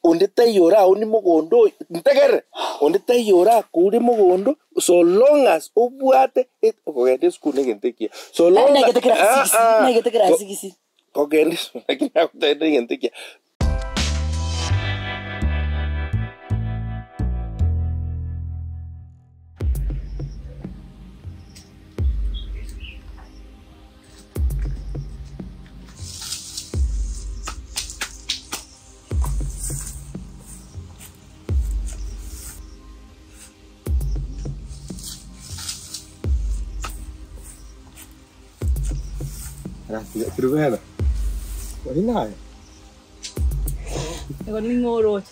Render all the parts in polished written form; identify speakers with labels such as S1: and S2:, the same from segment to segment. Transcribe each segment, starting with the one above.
S1: onde tayora oni mogondo ntegere onde tayora kuri mogondo so long as obwate okogende school negentekia so long as
S2: negetekera sigisi
S1: okogende lakini akutende negentekia
S3: Tidak berbeda. Mana?
S2: Agora ninguém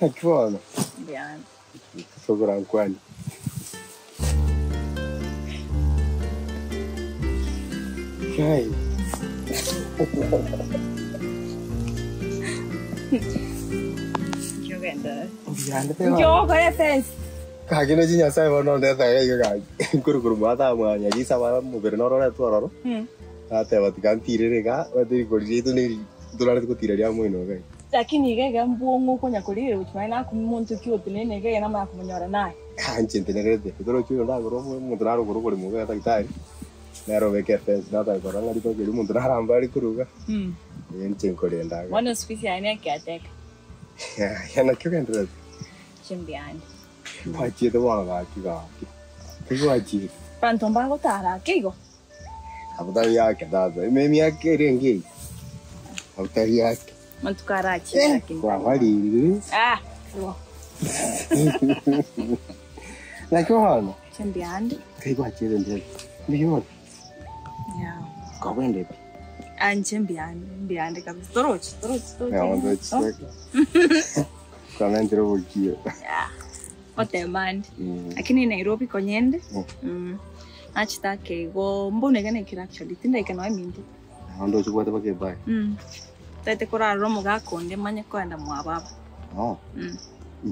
S3: Que bom.
S2: Bem.
S3: Sou branco ali. Ai.
S2: Jogando. Jogo é festa.
S3: Kaki na jinya sai wono nda ta ga ga kuru mata ma nya ji sama mo bernoro na tu aro ta te wat kan tire ga wa ti ko ji tu ni dollar ko tire ya mo ino ga
S2: Lakini ga mbongo ko nyakolire uchimana ku muntu kyote nene ga na ma kumunyora naye
S3: anche tenere de pero chu nda goro mo traro goro ko mo ga ta tai na ro ve ke fes na ta ko ranga di ko ke mo traro ambari kuru ga yen chen ko de nda ga
S2: wana squeeze ya ke atek
S3: ya na kyo kan re
S2: chimbiani
S3: Pachi itu mana lagi kan? Itu pachi.
S2: Pantomba ko tara kego.
S3: Aku tahu ya kita tu. Memi ya kerengi. Aku tahu ya.
S2: Mantukarachi lakini.
S3: Wah, wali.
S2: Ah, lo.
S3: Nak kau mana?
S2: Chimbiani.
S3: Itu pachi tu dia. Bagaimana?
S2: Ya.
S3: Kau kan dia.
S2: Chimbiani kabisa. Toroch.
S3: Ya, mana tu. Kau nanti terus
S2: Ya. Otemandi. Lakini Nairobi konyende. Achita kego mbone gane kira actually tinda ikano minti.
S3: Ando chukua tu pakai bai.
S2: Tete kora romo ga konde manye kwenda mwababa.
S3: Oh.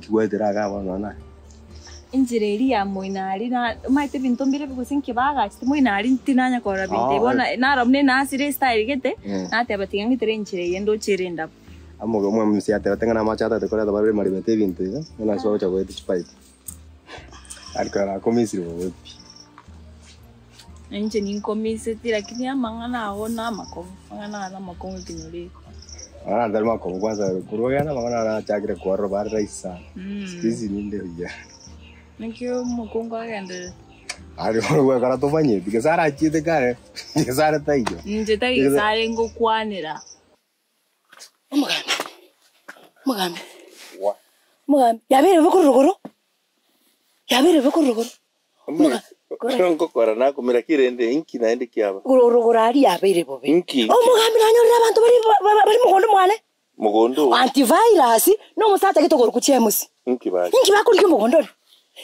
S3: Chukua tu raga mana na.
S2: Injireri ya moinari na maite bintu mbire bikusinki baga chite moinari tinanya kora binte bona na romne na sire style gete na te batingi tere injire yendo chirenda.
S3: Amo como me decía, te tengo una machada, te corre a ver maribete vinto, ¿no? Una socha voy a chupar. Alcara comisi voy.
S2: Enje ni comisi tira kinya mangana ona makom. Mangana na makom kinyori.
S3: Ah, andar makom kwanza kuro yana mangana na chakre kuaro bar raisa. Sisi ninde ya.
S2: Nikyo makom ka gende.
S3: Ari kwa kara to banye, because ara chite kare. Because ara taiyo.
S2: Nje tai sare ngo kwanira. Mugambe.
S1: Wa.
S2: Mugambe. Yabere bukuruguru. Yabere bukuruguru.
S1: Mugambe. Kora na kumira kirende inki na ende kiaba.
S2: Kuruguru ari yabere bobe.
S1: Inki.
S2: Mugambe nanyorira abantu bari mugondo mwane.
S1: Mugondo.
S2: Antivirus no musata kitogoro kuchemusi.
S1: Inki ba.
S2: Inki bakuri mugondo.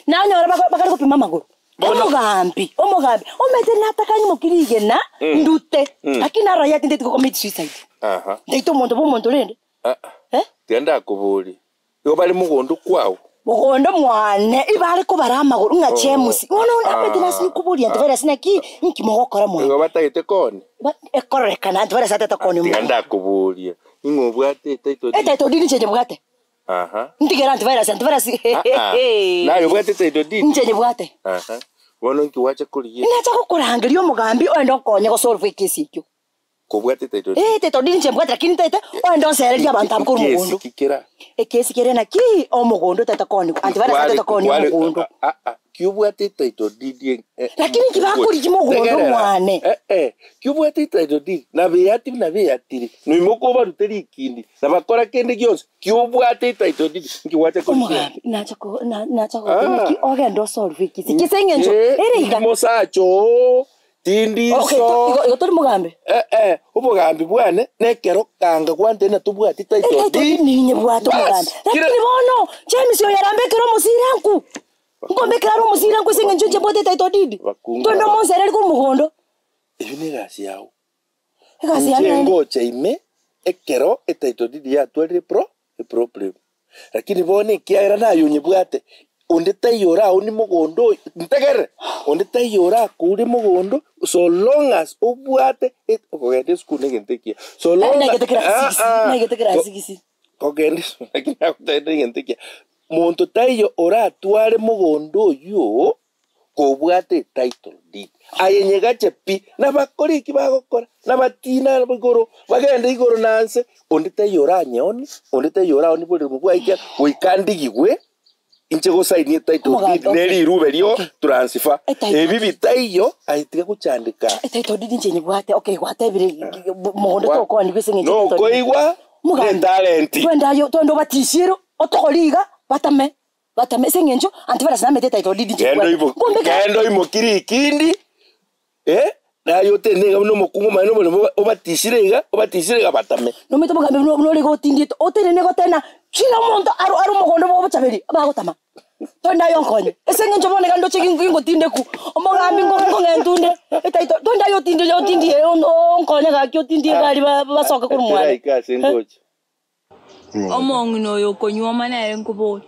S2: Nanyora bakari kupima amaguru. Mugambe. Omete natakanye mukirige na ndute. Akina raya tinde commit suicide.
S1: Aha.
S2: Ndito muntu rende.
S1: Tienda kubuli. Yo bali mugondo kwawo.
S2: Mugondo mwane ibali ko baramaguru nga chemusi. Ono apetina si kubuli antivirus na ki inki mogokora mwana.
S1: Yo batayite kone.
S2: Ekoreka na antivirus atata kone mwana.
S1: Tienda kubuli. Ingo bwate taito.
S2: Taito dini chenye bwate.
S1: Aha.
S2: Ndigera antivirus.
S1: Na yo bwate taito dini.
S2: Chenye bwate.
S1: Aha. Wono nki wacha kuliye.
S2: Inacha kukurangirio mugambi oendo konye ko solve case ikyo.
S1: Kubwate taito.
S2: Taito dini chenye bwate lakini taito oendo sereria abantu abukuru mugondo.
S1: Kikira.
S2: Ekesi kirena ki o mugondo tata kone antivirus atata kone mugondo.
S1: Kubwate taito didi.
S2: Lakini kibakuri kimogondo mwane.
S1: Kubwate taito didi. Na beyatiri. Nwimoko baruteri ikindi. Na bakora kende gyonse. Kubwate taito didi. Nki wacha kuliye.
S2: Nacha ko ki ogendo solve case. Kisengenjo. Erika.
S1: Mosacho. Tindiso.
S2: Okay, yotori mugambe.
S1: Umugambi bwane nekero kanga kwante na tubwati taito
S2: di. Ninye bwato mugambe. Lakini bono, James yo yarambekero musiranku. Ngombekero musiranku sengenjo jebote taito didi. Tondo monsereri ku mugondo.
S1: Iyo ni gasi yawo.
S2: Gasi yawo.
S1: Ngo chaime ekero taito didi ya twere problem. Lakini bone kiaira nayo nyebwate. Onde tayora oni mugondo ntegere onde tayora kuri mugondo so long as obwate okogende school negentekia so long
S2: negetekera sigisi
S1: Kogendi lakini akutende ngentikia. Muntu tayo ora tware mugondo yo kobwate title deed. Ayenyega chepi na bakori kibagokora na batina bagoro bagende igoro nanse ondite yora nyoni ondite yora oni buri mugwaike wikandigigwe inche go sign title deed neri ruberio transfer ebi bitayo aitiga kuchandika
S4: title deed nche nyibwate okay gwate bire mugondo to ko ndibese nche
S1: no koigwa talent
S4: twendo batishiro otokoliga batame sengenjo antivara sana mete title deed
S1: kendo imokiri kindi na yote nega no mokungu mano bolo obatishirega batame
S4: no meto mugambe no lego tindi otene nego tena kila muntu aru mugondo bo chaberi abagotama tonda yonkonye esengenjo bone kando chikingo tinde ku omugambe ngo ngentunde title tonda yo tindi onkonye ga kyo tindi bali basoka ku mwana
S1: ikase ngoje
S2: omongu no yokonywa manere nkuboli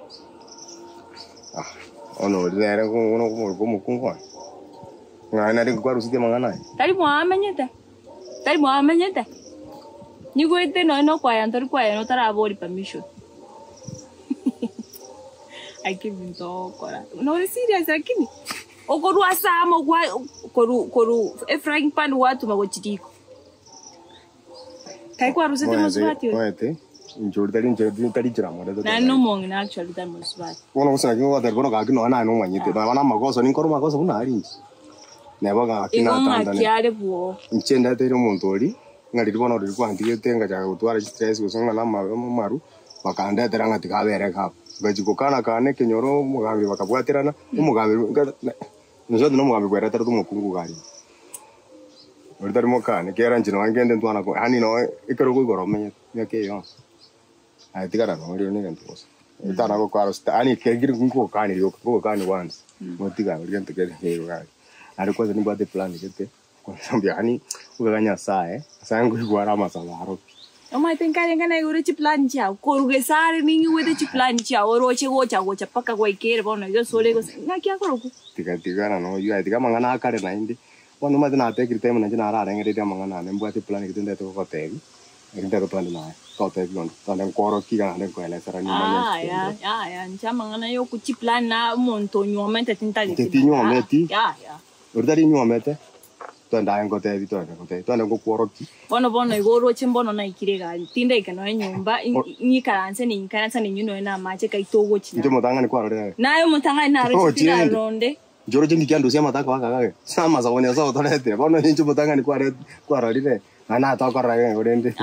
S3: ono nere ngono kumukungu ngana ndi kwa rusite mangana
S2: tari mwamenyete nigwete no kwa yantori kwa no tarabori permission I give him to kora no serious lakini okorwa samo kwa koru frying pan watu magochitiko kai kwa rusite mosubati
S3: wete njori jira mo
S2: na no mong na actually that mosubati
S3: ono kusana kingo wa bono gaki no na no manyite bana magoso ni koru magoso buna ari nebo ga kina tanda
S2: ne buo
S3: nchenda tero montori ngari bono ri kwa ndigete ngaja gutwara stress gusonga na maru bakanda teranga tikabere ka gajiko kana kane kenyoro mugambi bakabwaterana umugambi nzo no mugambi kwera tero tumukungu gari urutari mokane kera njino wangende ntwana ko hani no ikero ko goromenye yake yo ai tigara no ri ni gantos itana ko kwaro ani kegiri ko kane yo ko kane once motiga ri gante kere he gari ari ko ni bade plan gete ko sambia hani uganya sae sangu igwara masalaro
S2: Oma tenkare ngana yure chiplan cha koruge sare ningi wede chiplan cha oroche gocha paka gwaikere bona yo sole go ngakia koroku
S3: tiga no yo tiga mangana akare na indi Quando mais na até que tem na gente na ngere dia mangana ne mbua te plan que tende to hotel ngere to plan na hotel gon tande koro ki ga ne ko ele sara ni
S2: ya ncha mangana yo ku chi plan na monto nyomete tinta di
S3: ti nyometi
S2: ya
S3: ordari nyomete to nda en hotel to nda ko koro ki
S2: bono igoro chimbono na ikire ga tinde ke no nyumba ni karanse ni nyuno na mache kai togo chi
S3: nje motanga ni kwaro
S2: na yo motanga na ro chi na ronde
S3: Joro jengi kiando sema taka waka sama za wone sawa tolete bono ninchu mutanga ni kwa rire ana atokora ngorende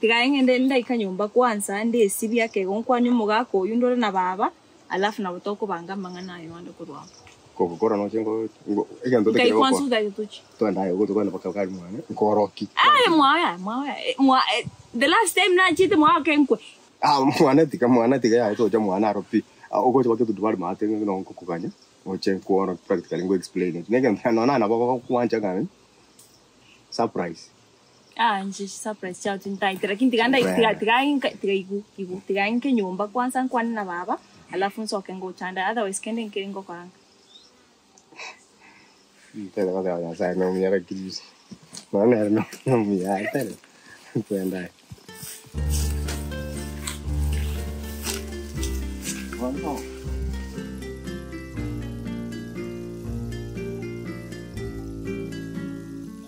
S2: tiga ngende ndai kanyumba kwanza ndi sibi yake gonkwanyu mugako yundore na baba alafu na butoko banga mangana yo ande kurwa
S3: kokora no chengo egando te
S2: kai kwanza da tuchi
S3: to ndaye go to kana bakakari mwana nkoroki
S2: mwa the last time na chite mwa kenkwe
S3: mwana tika ya to ja mwana ropi ogo to to dubali mate no kokukanya oche kuona practically ngo explain it nega na bako kuancha gani surprise
S2: nje surprise chao tinta lakini tiga inke nyumba kwanza kwani na baba alafu nsoke ngo chanda otherwise kende nkiringo kwanza
S3: tele kwa ya sai no miara kidis no miara tele kwenda Wow.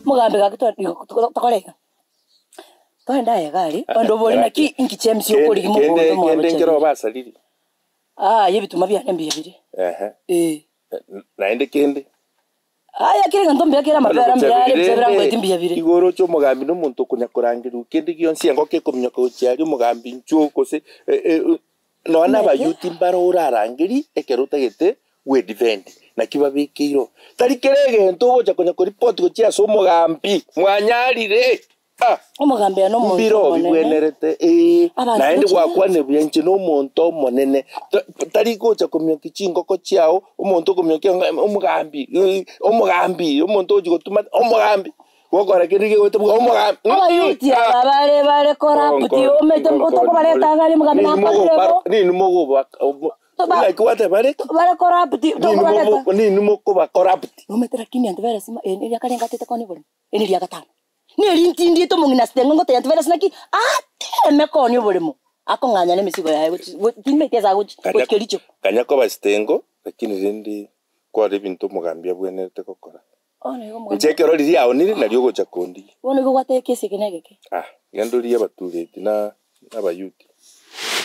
S4: Mugambe gakitwa tokoreka twenda yegari ondo boli naki inkichemsi okori mugondo mo
S1: kende ngero basaliri
S4: yebituma bya nembiye biri
S1: naende kende
S4: kire ndombe yakira mapera mbiyare byabira ngo etimbiye biri
S1: igoro cyo mugambi no muntu kunyakurangiru kende gionsi ngo ke kumnya ko cyari mugambi nchuko se no ana ba yutimbaro urarangiri ekeruta gete we defend na kibabikiro tari kerege ntugo cha konya ko report ko cia so mugambi mwanyarire
S4: umugambi no muntu
S1: biro bwenerete naende gwakwa ne byenche no muntu monene tari ko cha komyo kichingo ko ciao umuntu komyo umugambi umuntu uji gutuma umugambi gwakora kirige gote umugambi
S4: abayuti abare koraputi umete mbuto ko bare tangari mugambi na
S1: ni mugo like what bare
S4: corrupt
S1: ni numo ko ba corrupt
S4: no metera kini antivera sima eni ya kalenga tete koni bole eni ya katana ni ntindi to mungina stengo ngote antivera snaki ate me koni bole mo akong'anya n'emisigo yaye timetiasa gochikericho
S1: kanya koba stengo lakini rindi kwari ebinto omogambia bwenerete gokora nchekero riria aonire nario gocha kondi
S4: bono igo gwate kesi ekenegeke
S1: gendo abatureti n'abayuti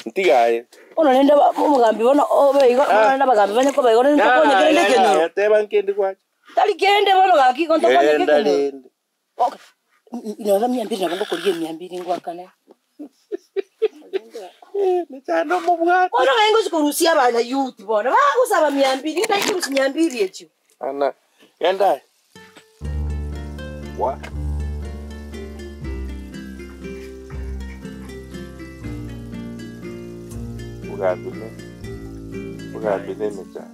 S1: ntigaye
S4: bono nende omogambi bono obeigo n'abagambi banye kobaigo nende tokonyekere nde kenyoro
S1: teba nkendi gwacha
S4: tari kende bono gaki gonto konyeke kenyoro inora 200 nabo ngokoria 200 ngwakane
S1: nechano mobwati
S4: bono gaingo sikurusia abana youth bono bagusaba 200 ndaikurusi 200 echo
S1: ana genda wa ugabile mecha